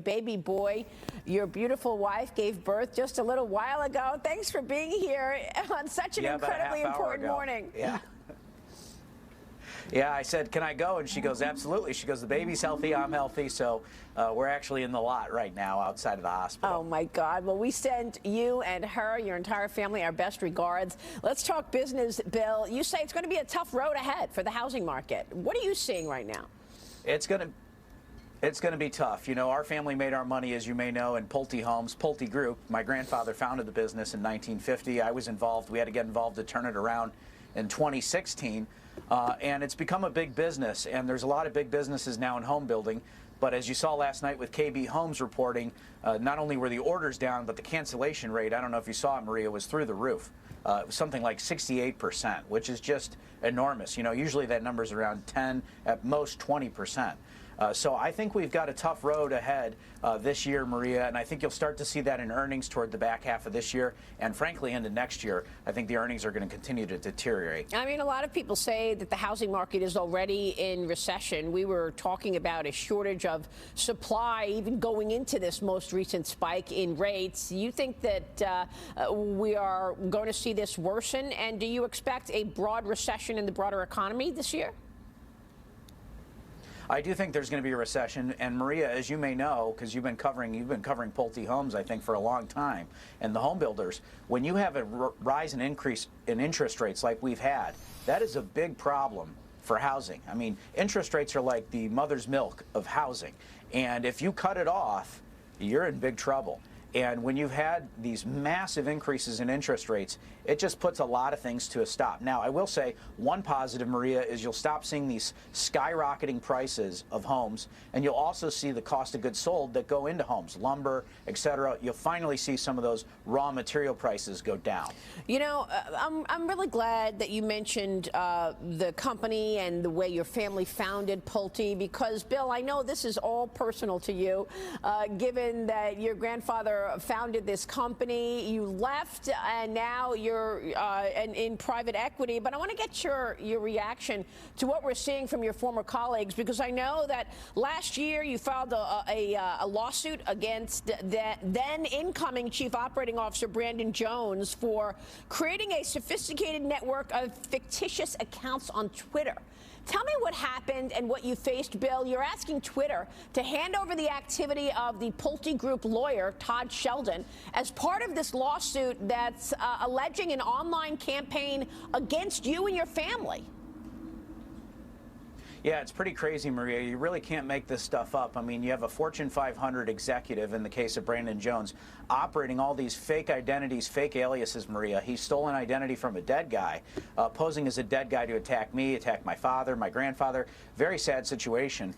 baby boy. Your beautiful wife gave birth just a little while ago. Thanks for being here on such an incredibly important morning. Yeah. Yeah, I said, can I go? And she goes, absolutely. She goes, the baby's healthy, I'm healthy, so we're actually in the lot right now outside of the hospital. Oh, my God. Well, we send you and her, your entire family, our best regards. Let's talk business, Bill. You say it's going to be a tough road ahead for the housing market. What are you seeing right now? It's going to be tough. You know, our family made our money, as you may know, in Pulte Homes, Pulte Group. My grandfather founded the business in 1950. I was involved. We had to get involved to turn it around in 2016. And it's become a big business, and there's a lot of big businesses now in home building. But as you saw last night with KB Homes reporting, not only were the orders down, but the cancellation rate, I don't know if you saw it, Maria, was through the roof. It was something like 68%, which is just enormous. You know, usually that number's around 10, at most 20%. So I think we've got a tough road ahead this year, Maria, and I think you'll start to see that in earnings toward the back half of this year, and frankly into next year. I think the earnings are going to continue to deteriorate. I mean, a lot of people say that the housing market is already in recession. We were talking about a shortage of supply even going into this most recent spike in rates. You think that we are going to see this worsen, and do you expect a broad recession in the broader economy this year? I do think there's going to be a recession, and Maria, as you may know, because you've been covering Pulte Homes, I think, for a long time, and the home builders, when you have a rise and increase in interest rates like we've had, that is a big problem for housing. I mean, interest rates are like the mother's milk of housing, and if you cut it off, you're in big trouble. And when you've had these massive increases in interest rates, it just puts a lot of things to a stop. Now, I will say one positive, Maria, is you'll stop seeing these skyrocketing prices of homes, and you'll also see the cost of goods sold that go into homes, lumber, et cetera. You'll finally see some of those raw material prices go down. You know, I'm really glad that you mentioned the company and the way your family founded Pulte, because, Bill, I know this is all personal to you, given that your grandfather founded this company. You left, and now you're in private equity. But I want to get your reaction to what we're seeing from your former colleagues, because I know that last year you filed a lawsuit against the then incoming Chief Operating Officer Brandon Jones for creating a sophisticated network of fictitious accounts on Twitter. Tell me what happened and what you faced, Bill. You're asking Twitter to hand over the activity of the Pulte Group lawyer, Todd Sheldon, as part of this lawsuit that's alleging an online campaign against you and your family. Yeah, it's pretty crazy, Maria. You really can't make this stuff up. I mean, you have a Fortune 500 executive, in the case of Brandon Jones, operating all these fake identities, fake aliases, Maria. He stole an identity from a dead guy, posing as a dead guy to attack me, attack my father, my grandfather. Very sad situation.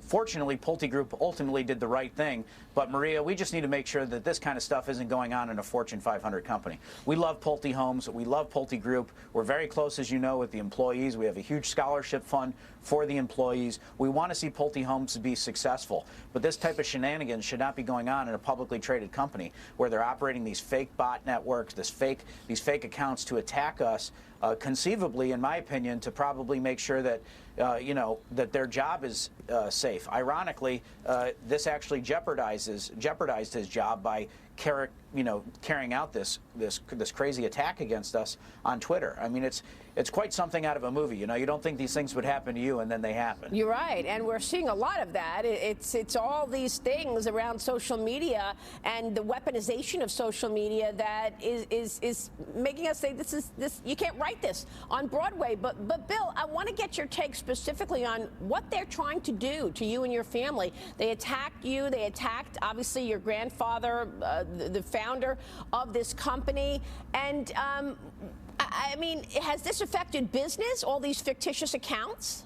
Fortunately, Pulte Group ultimately did the right thing. But, Maria, we just need to make sure that this kind of stuff isn't going on in a Fortune 500 company. We love Pulte Homes. We love Pulte Group. We're very close, as you know, with the employees. We have a huge scholarship fund for the employees. We want to see Pulte Homes be successful. But this type of shenanigans should not be going on in a publicly traded company where they're operating these fake bot networks, these fake accounts to attack us, conceivably, in my opinion, to probably make sure that you know, that their job is safe. Ironically, this actually jeopardized his job by carrying out this crazy attack against us on Twitter. I mean, it's quite something out of a movie. You know, you don't think these things would happen to you, and then they happen. You're right, and we're seeing a lot of that. It's all these things around social media and the weaponization of social media that is making us say this you can't write this on Broadway. But Bill, I want to get your take specifically on what they're trying to do to you and your family. They attacked you. They attacked, obviously, your grandfather, the founder of this company. And I mean, has this affected business, all these fictitious accounts?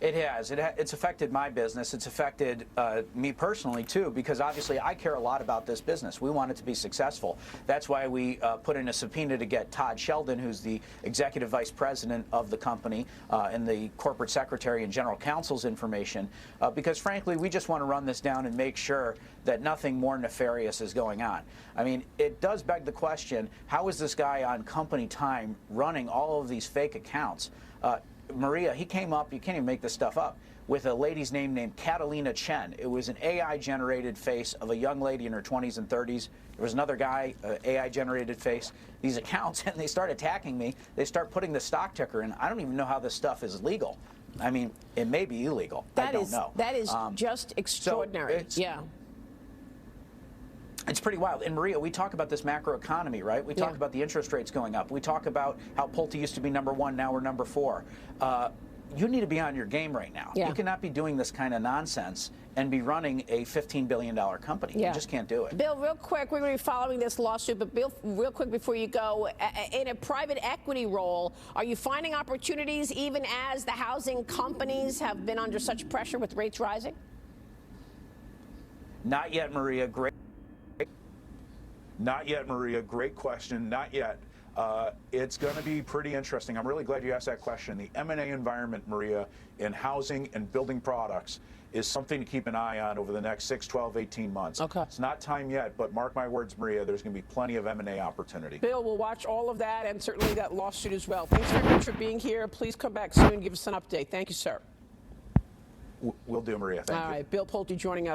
It has. It's affected my business. It's affected me personally, too, because obviously I care a lot about this business. We want it to be successful. That's why we put in a subpoena to get Todd Sheldon, who's the executive vice president of the company and the corporate secretary and general counsel's information, because, frankly, we just want to run this down and make sure that nothing more nefarious is going on. I mean, it does beg the question, how is this guy on company time running all of these fake accounts? Maria, he came up, you can't even make this stuff up, with a lady's name named Catalina Chen. It was an AI-generated face of a young lady in her 20s and 30s. There was another guy, AI-generated face. These accounts, and they start attacking me. They start putting the stock ticker in. I don't even know how this stuff is legal. I mean, it may be illegal. I don't know. That is just extraordinary. So it's pretty wild. And Maria, we talk about this macroeconomy, right? We talk about the interest rates going up. We talk about how Pulte used to be #1, now we're #4. You need to be on your game right now. You cannot be doing this kind of nonsense and be running a $15 billion company. You just can't do it. Bill, real quick, we're going to be following this lawsuit, but Bill, real quick before you go, in a private equity role, are you finding opportunities even as the housing companies have been under such pressure with rates rising? Not yet, Maria. Not yet, Maria. Great question. Not yet. It's going to be pretty interesting. I'm really glad you asked that question. The M&A environment, Maria, in housing and building products is something to keep an eye on over the next 6, 12, 18 months. Okay. It's not time yet, but mark my words, Maria, there's going to be plenty of M&A opportunity. Bill, we'll watch all of that and certainly that lawsuit as well. Thanks very much for being here. Please come back soon and give us an update. Thank you, sir. Will do, Maria. Thank you. All right, Bill Pulte joining us.